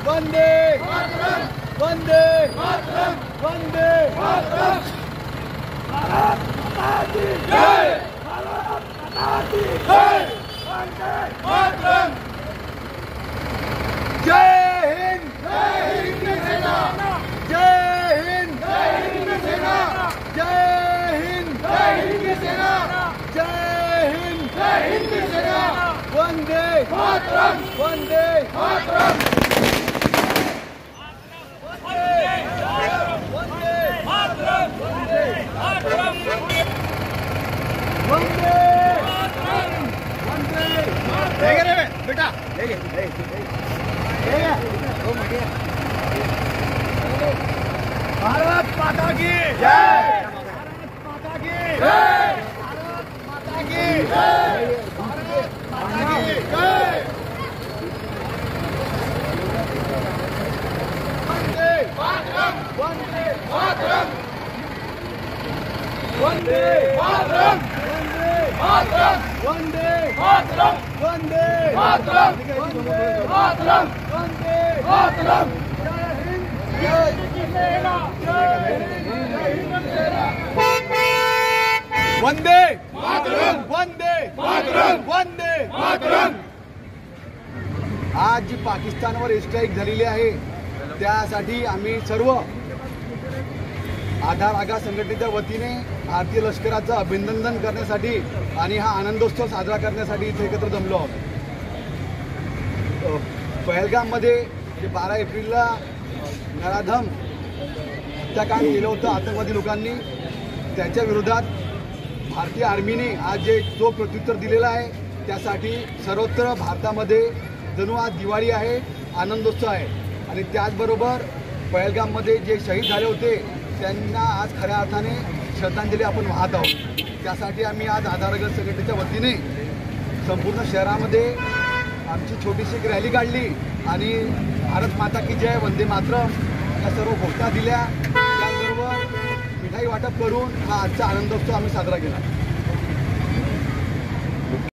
वंदे वंदे वंदे भारत माता की जय, भारत माता की जय, वंदे मातरम। जय हिंद सेना, जय हिंद सेना, जय हिंद सेना, जय हिंद सेना, वंदे मातरम, वंदे मातरम, बेटा भारत माता की जय, भारत माता की जय, भारत माता की जय, भारत माता की जय, वंदे मातरम, वंदे मातरम, वंदे मातरम, वंदे मातरम, वंदे मातरम, वंदे मातरम, वंदे मातरम, जय हिंद, जय सेना, जय हिंद सेना, वंदे मातरम, वंदे मातरम, वंदे मातरम। आज जी पाकिस्तानवर एअरस्ट्राईक झालेली आहे त्यासाठी आम्ही सर्व आधार आगा संघटनेच्या वतीने भारतीय लष्कराचं अभिनंदन करण्यासाठी आणि हा आनंदोत्सव साजरा करण्यासाठी इथे एकत्र जमलो आहोत। पहलगाममध्ये जे 12 एप्रिलला नराधम हत्याकांड केलं होतं आतंकवादी लोकांनी, त्याच्या विरोधात भारतीय आर्मीने आज जे चोख प्रत्युत्तर दिलेलं आहे त्यासाठी सर्वत्र भारतामध्ये जणू आज दिवाळी आहे, आनंदोत्सव आहे। आणि त्याचबरोबर पहलगाममध्ये जे शहीद झाले होते त्यांना आज खऱ्या अर्थाने श्रद्धांजली आपण वाहत आहोत। त्यासाठी आम्ही आज आधार आगा संघटनेच्या वतीने संपूर्ण शहरामध्ये आमची छोटीशी एक रॅली काढली आणि भारत माता की जय, वंदे मातरम या सर्व घोषणा दिल्या। त्याचबरोबर मिठाई वाटप करून हा आजचा आनंदोत्सव आम्ही साजरा केला।